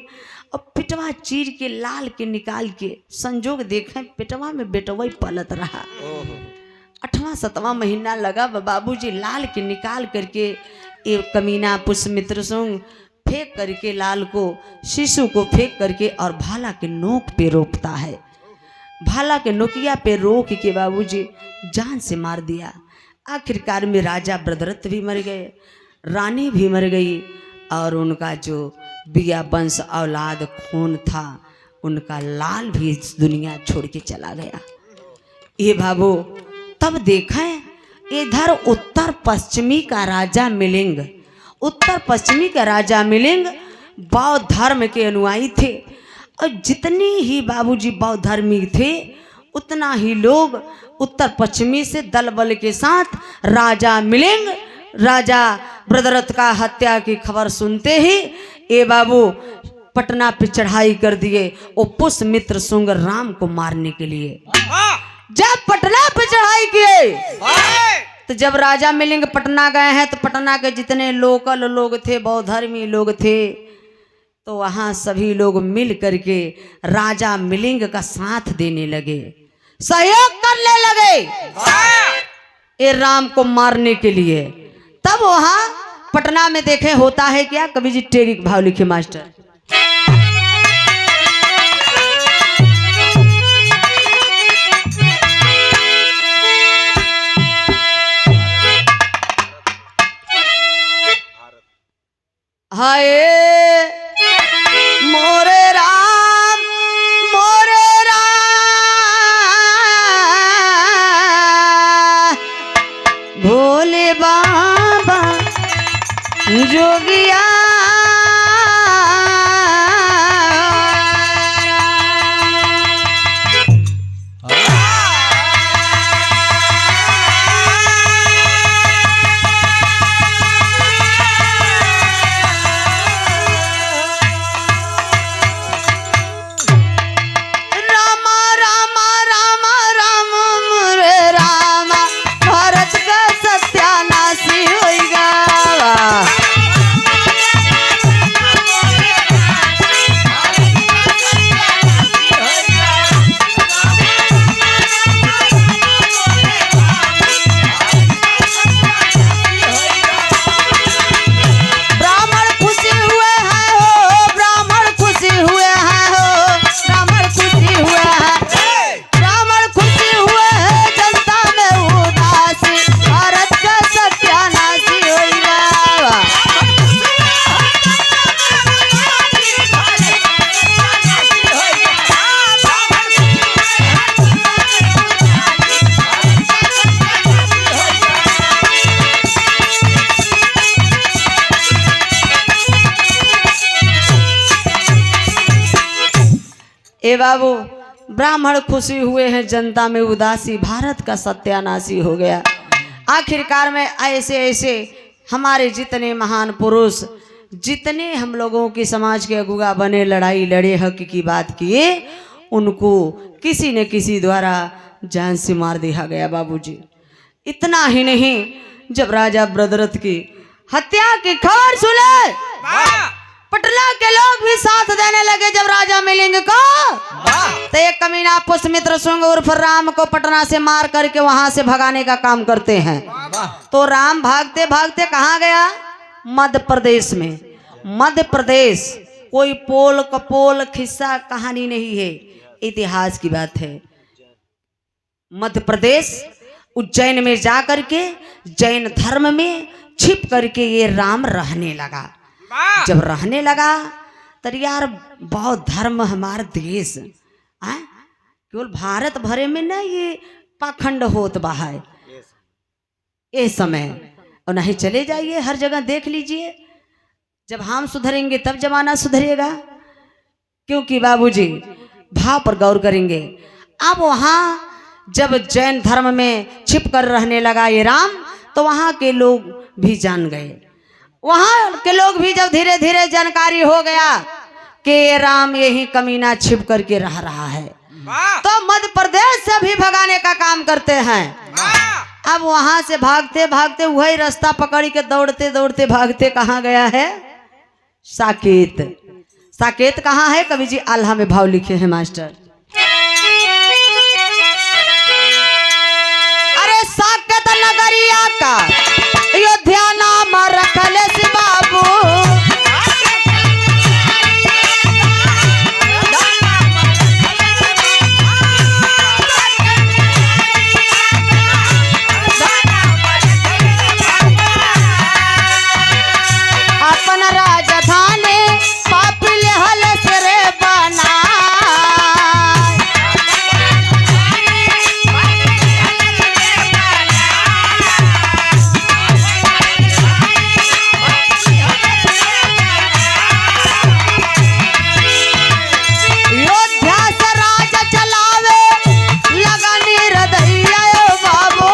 और पिटवा चीर के लाल के निकाल के, संजोग देखें पिटवा में बेटवा ही पलत रहा। 8वां 7वां महीना लगा बाबूजी लाल के निकाल करके ये कमीना पुष्यमित्र सुंग फेंक करके लाल को, शिशु को फेंक करके और भाला के नोक पे रोपता है। भाला के नोकिया पे रोक के बाबूजी जान से मार दिया। आखिरकार में राजा ब्रदरथ भी मर गए, रानी भी मर गई, और उनका जो बिया वंश औलाद खून था उनका लाल भी इस दुनिया छोड़ के चला गया। ये बाबू तब देखें इधर उत्तर पश्चिमी का राजा मिलिंग, उत्तर पश्चिमी का राजा मिलिंग बौद्ध धर्म के अनुयायी थे, और जितनी ही बाबूजी बौद्ध धर्मी थे उतना ही लोग उत्तर पश्चिमी से दल बल के साथ राजा मिलिंग, राजा ब्रदरथ का हत्या की खबर सुनते ही ये बाबू पटना पे चढ़ाई कर दिए वो पुष्यमित्र सुंग राम को मारने के लिए। जब पटना पे चढ़ाई किए तो जब राजा मिलिंग पटना गए हैं तो पटना के जितने लोकल लोग थे, बौद्ध धर्मी लोग थे, तो वहां सभी लोग मिल करके राजा मिलिंग का साथ देने लगे, सहयोग करने लगे ये राम को मारने के लिए। तब वहां पटना में देखे होता है क्या, कवि जी टेरिक भाव लिखे मास्टर। हाय मोरे राम, मोरे राम, भोले बाबा जोगिया ए बाबू, ब्राह्मण खुशी हुए हैं, जनता में उदासी, भारत का सत्यानाशी हो गया। आखिरकार में ऐसे ऐसे हमारे जितने महान पुरुष, जितने हम लोगों की समाज के अगुआ बने, लड़ाई लड़े, हक की बात किए, उनको किसी न किसी द्वारा जान से मार दिया गया बाबूजी। इतना ही नहीं, जब राजा ब्रदरथ की हत्या की खबर सुने, पटना के लोग भी साथ देने लगे। जब राजा मिलेंगे को तो एक कमीना पुष्यमित्र शुंग उर्फ राम को पटना से मार करके वहां से भगाने का काम करते हैं। तो राम भागते भागते कहाँ गया? मध्य प्रदेश में। मध्य प्रदेश कोई पोल कपोल खिस्सा कहानी नहीं है, इतिहास की बात है। मध्य प्रदेश उज्जैन में जा करके जैन धर्म में छिप करके ये राम रहने लगा। जब रहने लगा तो यार बौद्ध धर्म हमारा देश केवल भारत भरे में ना ये पाखंड होत बा है ये समय। और नहीं चले जाइए हर जगह देख लीजिए, जब हम सुधरेंगे तब जमाना सुधरेगा। क्योंकि बाबूजी भाव पर गौर करेंगे। अब वहाँ जब जैन धर्म में छिप कर रहने लगा ये राम, तो वहाँ के लोग भी जान गए। वहाँ के लोग भी जब धीरे धीरे जानकारी हो गया कि ये राम यही कमीना छिप करके रह रहा है, तो मध्य प्रदेश से भी भगाने का काम करते हैं। अब वहां से भागते भागते वही रास्ता पकड़ के दौड़ते दौड़ते भागते कहाँ गया है? साकेत। साकेत कहाँ है? कवि जी आल्हा में भाव लिखे हैं मास्टर। अरे साकेत नगरिया का अयोध्या नाम रखले से बाबू, अपन राजधानी पापिल हल से रे बना। अयोध्या से राज चलावे लगनी हृदय बाबू,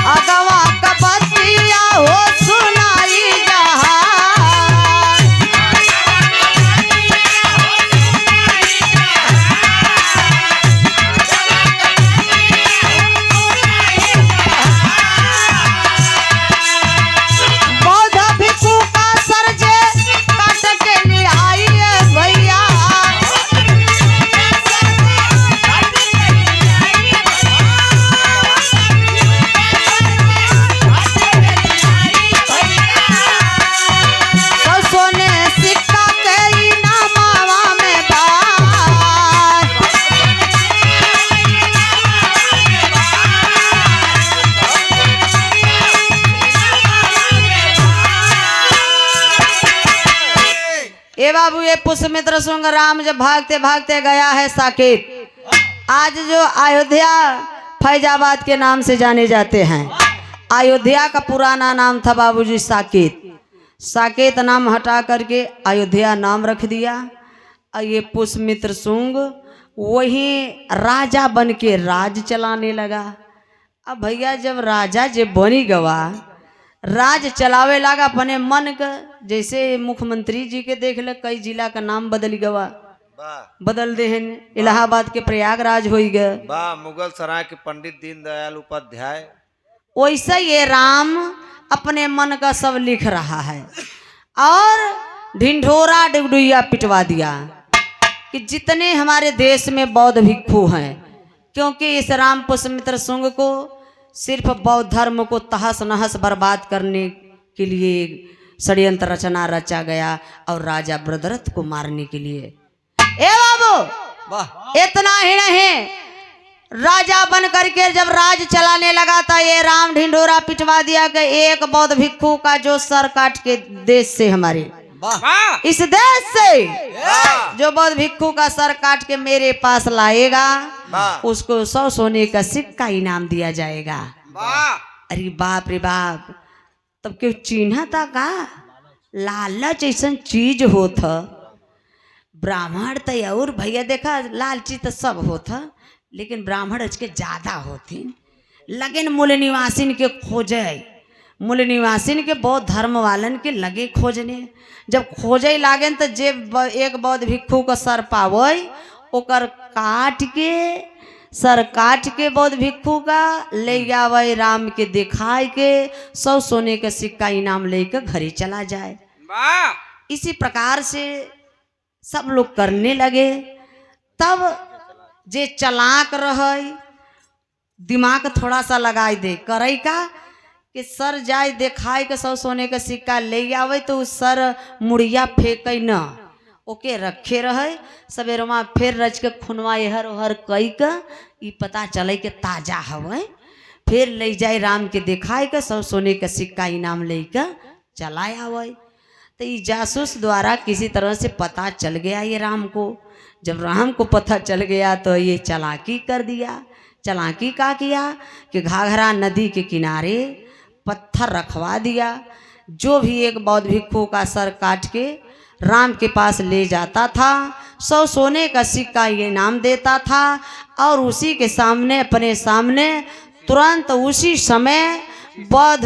अगवा का बतिया हो सुनाई जहां। बौद्ध भिक्षु का सरजे काट के निहाई भैया, तो सोने सिक्का के इनामावा में बार। ए बाबू, ये पुष्यमित्र शुंग राम जब भागते भागते गया है साकेत, आज जो अयोध्या फैजाबाद के नाम से जाने जाते हैं। अयोध्या का पुराना नाम था बाबूजी साकेत। साकेत नाम हटा करके अयोध्या नाम रख दिया। और ये पुष्यमित्र शुंग वही राजा बन के राज चलाने लगा। अब भैया जब राजा जे बनी गवा, राज चलावे लगा अपने मन का। जैसे मुख्यमंत्री जी के देख ले, कई जिला का नाम बदल गवा, बदल दे हैं। इलाहाबाद के प्रयागराज हो गए, मुगल सराय के पंडित दीनदयाल उपाध्याय। वैसे ये राम अपने मन का सब लिख रहा है और ढिंढोरा डिगडुइया पिटवा दिया कि जितने हमारे देश में बौद्ध भिक्षु हैं। क्योंकि इस राम पुष्यमित्र शुंग को सिर्फ बौद्ध धर्म को तहस नहस बर्बाद करने के लिए षड्यंत्र रचना रचा गया और राजा ब्रदरथ को मारने के लिए। ए बाबू, इतना ही नहीं, राजा बन करके जब राज चलाने लगा था ये राम ढिंढोरा पिटवा दिया कि एक बौद्ध भिक्षु का जो सर काट के देश से हमारे वाह इस देश से जो बौद्ध भिक्षु का सर काट के मेरे पास लाएगा उसको 100 सोने का सिक्का इनाम दिया जाएगा। अरे बाप रे बाप, तब क्यों चिन्ह था का लालच ऐसा चीज होत। ब्राह्मण तो और भैया देखा लालची तो सब होता, लेकिन ब्राह्मण इसके ज्यादा होती। लेकिन मूल निवासिन के खोजे, मूल निवासिन के बौद्ध धर्म वालन के लगे खोजने। जब खोजे लागे तो जे एक बौद्ध भिक्षु का सर पावे ओकर काट के सर काट के बौद्ध भिक्षु का ले आवे, राम के दिखाए के 100 सोने का सिक्का इनाम लेकर घरे चला जाए। इसी प्रकार से सब लोग करने लगे। तब जे चलाक रहे दिमाग थोड़ा सा लगाई दे करे का कि सर जाए दिखाए के 100 सोने का सिक्का ले आवे तो उस सर मुड़िया फेंके न, ओके रखे रहे। सवेरमा फिर रच के खुनवा एहर ओहर कई का ई पता चले के ताजा हवे, फिर ले जाए राम के दिखाए के 100 सोने का सिक्का इनाम लेकर चला आवे। तो ये जासूस द्वारा किसी तरह से पता चल गया ये राम को। जब राम को पता चल गया तो ये चालाकी कर दिया। चालाकी का किया कि घाघरा नदी के किनारे पत्थर रखवा दिया। जो भी एक बौद्ध भिक्षु का सर काट के राम के पास ले जाता था 100 सोने का सिक्का ये इनाम देता था, और उसी के सामने अपने सामने तुरंत उसी समय बौद्ध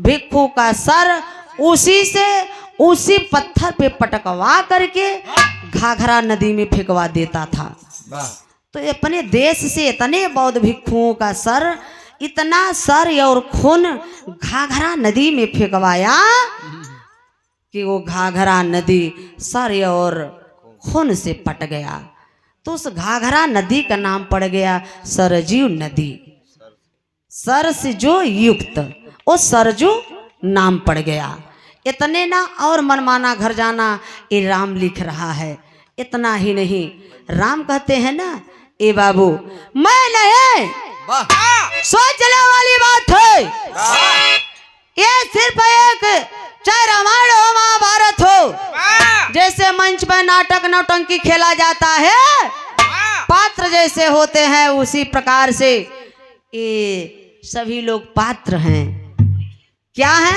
भिक्षु का सर उसी से उसी पत्थर पे पटकवा करके घाघरा नदी में फेंकवा देता था। तो अपने देश से इतने बौद्ध भिक्षुओं का सर, इतना सर और खून घाघरा नदी में फेंकवाया कि वो घाघरा नदी सर और खून से पट गया। तो उस घाघरा नदी का नाम पड़ गया सरजू नदी। सर से जो युक्त वो सरजू नाम पड़ गया। इतने ना और मनमाना घर जाना ये राम लिख रहा है। इतना ही नहीं, राम कहते हैं ना ए बाबू मैं नहीं सोचने वाली बात है, ये सिर्फ एक चाहे रामायण हो महाभारत हो, जैसे मंच पर नाटक नौटंकी खेला जाता है, पात्र जैसे होते हैं उसी प्रकार से ये सभी लोग पात्र हैं। क्या है?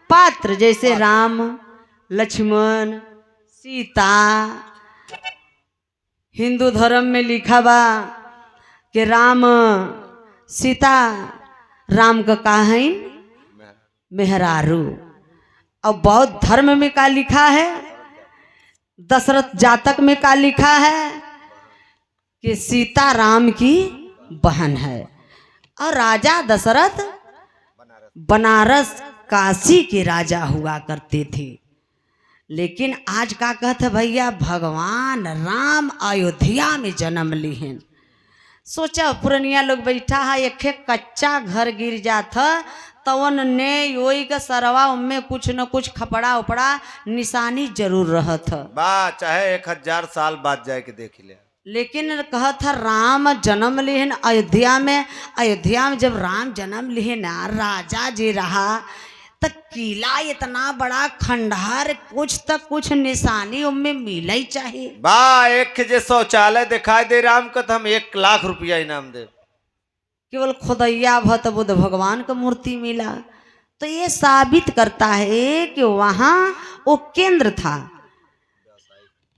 पात्र। जैसे राम लक्ष्मण सीता, हिंदू धर्म में लिखा बा कि राम सीता, राम का काहिन मेहरारू। और बौद्ध धर्म में क्या लिखा है? दशरथ जातक में क्या लिखा है कि सीता राम की बहन है। और राजा दशरथ बनारस काशी के राजा हुआ करते थे। लेकिन आज का कहते भैया भगवान राम अयोध्या में जन्म ली हैं। सोचा पुरनिया लोग बैठा है, एक कच्चा घर गिर जाता तवन ने योई का सरवा में कुछ न कुछ खपड़ा उपड़ा निशानी जरूर रहत। चाहे 1000 साल बाद जाए के देख ले। लेकिन कहा था राम जन्म लिए अयोध्या में। अयोध्या में जब राम जन्म लिए ना, राजा जी रहा तो किला इतना बड़ा खंडहर, कुछ तक कुछ निशानी उनमें मिल ही चाहिए। एक जे शौचालय दिखाई दे राम का तो हम 1 लाख रुपया इनाम दे। केवल खुदैया भत बुद्ध भगवान का मूर्ति मिला। तो ये साबित करता है कि वहां वो केंद्र था,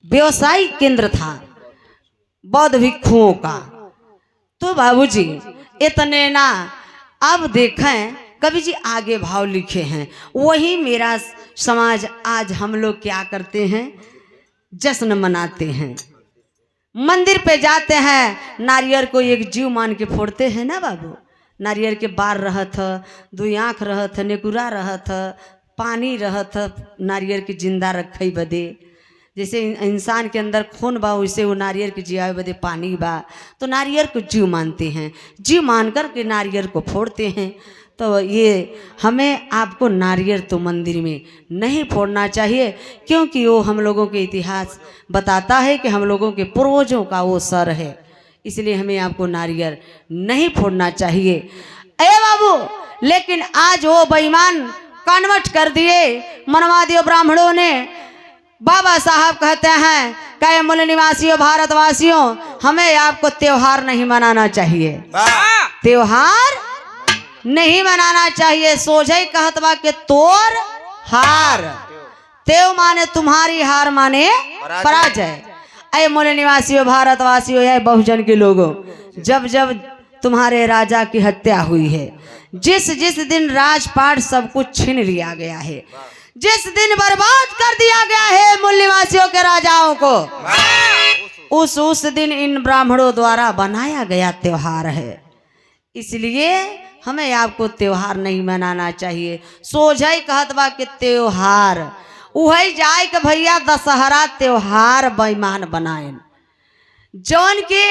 व्यवसायिक केंद्र था बौद्ध भिक्षुओं का। तो बाबूजी इतने ना, अब देखें कवि जी आगे भाव लिखे हैं, वही मेरा समाज आज हम लोग क्या करते हैं, जश्न मनाते हैं। मंदिर पे जाते हैं, नारियल को एक जीव मान के फोड़ते हैं ना बाबू। नारियल के बार रहत, 2 आँख रहत, नेकुरा रहत, पानी रहत, नारियल के जिंदा रखे बदे। जैसे इंसान के अंदर खून बा वैसे वो नारियल के जियावे बदे पानी बा। तो नारियल को जीव मानते हैं, जीव मानकर के नारियल को फोड़ते हैं। तो ये हमें आपको नारियल तो मंदिर में नहीं फोड़ना चाहिए, क्योंकि वो हम लोगों के इतिहास बताता है कि हम लोगों के पूर्वजों का वो सर है। इसलिए हमें आपको नारियल नहीं फोड़ना चाहिए। अरे बाबू, लेकिन आज वो बेईमान कन्वर्ट कर दिए, मनवा दिए ब्राह्मणों ने बाबा साहब कहते हैं कहे मूल निवासियों भारतवासियों, हमें आपको त्योहार नहीं मनाना चाहिए, त्योहार नहीं मनाना चाहिए। सोझे कहत बा के तोर हार, तेव माने तुम्हारी, हार माने पराजय। अय मूल निवासियों भारतवासियों, यह बहुजन के लोगों, जब जब तुम्हारे राजा की हत्या हुई है, जिस जिस दिन राजपाट सब कुछ छीन लिया गया है, जिस दिन बर्बाद कर दिया गया है मूल निवासियों के राजाओं को, उस दिन इन ब्राह्मणों द्वारा बनाया गया त्योहार है। इसलिए हमें आपको त्योहार नहीं मनाना चाहिए। सोझाई कहत बा कि त्योहार उही जाए के भैया दशहरा त्योहार बेईमान बनाए, जौन के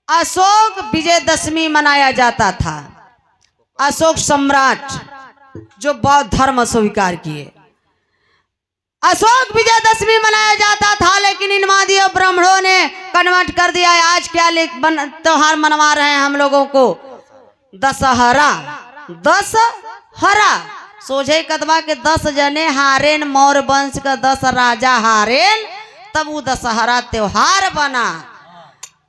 अशोक विजयदशमी मनाया जाता था। अशोक सम्राट जो बौद्ध धर्म स्वीकार किए, अशोक विजयदशमी मनाया जाता था, लेकिन इन मादियों ब्राह्मणों ने कन्वर्ट कर दिया। आज क्या त्योहार मनवा रहे हैं हम लोगों को? दशहरा। दशहरा सोझे कदवा के 10 जने हारेन, मौर्य वंश का 10 राजा हारेन, तब वो दशहरा त्योहार बना।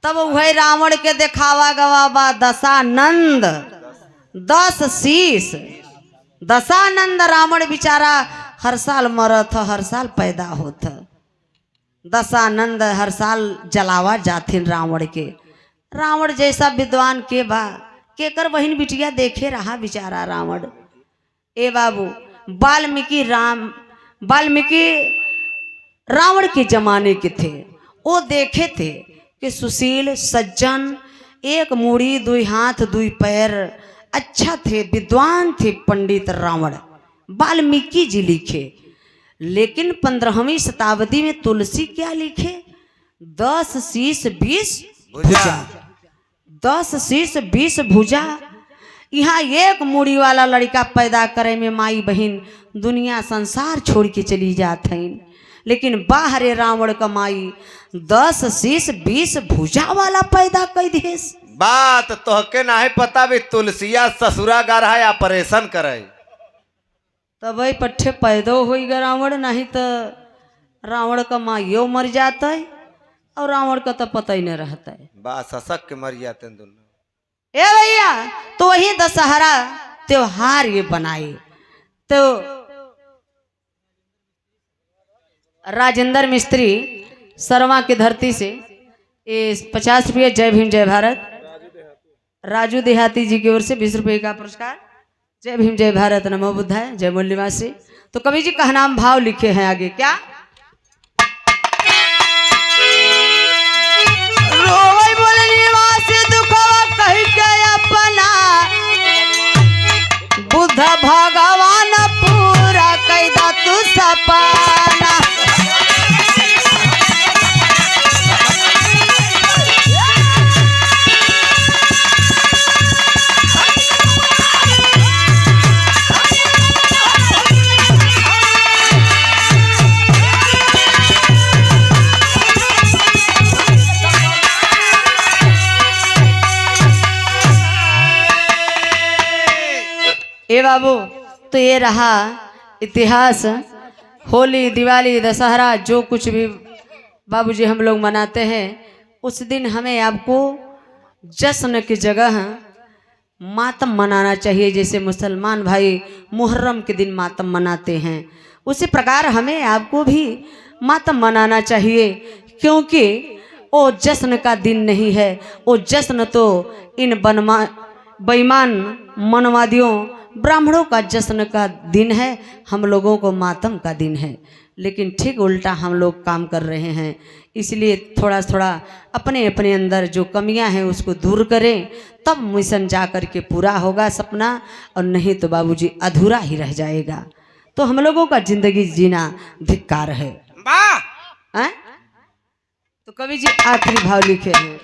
तब वही रावण के दिखावा गवाबा दशानंद, 10 शीश। दशानंद रावण बेचारा हर साल मरत, हर साल पैदा होत। दशानंद हर साल जलावा जाथिन रावण के। रावण जैसा विद्वान के बा, केकर बहन बिटिया देखे रहा बेचारा रावण। ए बाबू, वाल्मीकि रावण के जमाने के थे। वो देखे थे कि सुशील सज्जन, एक मूड़ी, 2 हाथ 2 पैर, अच्छा थे, विद्वान थे पंडित रावण। वाल्मीकि जी लिखे, लेकिन 15वीं शताब्दी में तुलसी क्या लिखे? 10 शीश 20 भुजा। 10 शीश 20 भुजा। यहाँ एक मूड़ी वाला लड़का पैदा करे में माई बहन दुनिया संसार छोड़ के चली जात हैं, लेकिन बाहरे रावण का माई 10 शीश 20 भुजा वाला पैदा कर दिएस। बात तोहके नाही पता भी तुलसिया ससुरा गरहा ऑपरेशन करे, तब वही पट्टे पैदो हो गया रावण, नहीं तो रावण का माइयो मर जाता है और रावण का तो पता ही नहीं रहता है। बा ससक के मर जाते हैं दोनों। ए भैया, तो वही दशहरा त्योहार ये बनाए। तो राजेंद्र मिस्त्री सरवा की धरती से 50 रुपये जय भीम जय भारत, राजू देहाती जी की ओर से 20 रुपये का पुरस्कार। जय भीम जय भारत, नमो बुद्धाय, जय मूल निवासी। तो कवि जी का नाम भाव लिखे हैं आगे, क्या? रोई मूल निवासी दुखवा कही के अपना, बुद्ध भगवान पूरा कैदा तू सपना। ए बाबू, तो ये रहा इतिहास। होली, दिवाली, दशहरा, जो कुछ भी बाबूजी हम लोग मनाते हैं, उस दिन हमें आपको जश्न की जगह मातम मनाना चाहिए। जैसे मुसलमान भाई मुहर्रम के दिन मातम मनाते हैं, उसी प्रकार हमें आपको भी मातम मनाना चाहिए, क्योंकि वो जश्न का दिन नहीं है। वो जश्न तो इन बेईमान मनवादियों ब्राह्मणों का जश्न का दिन है, हम लोगों को मातम का दिन है। लेकिन ठीक उल्टा हम लोग काम कर रहे हैं। इसलिए थोड़ा थोड़ा अपने अपने अंदर जो कमियां हैं उसको दूर करें, तब मिशन जा कर के पूरा होगा सपना, और नहीं तो बाबूजी अधूरा ही रह जाएगा। तो हम लोगों का जिंदगी जीना धिक्कार है। तो कवि जी आखिरी भाव लिखे हैं,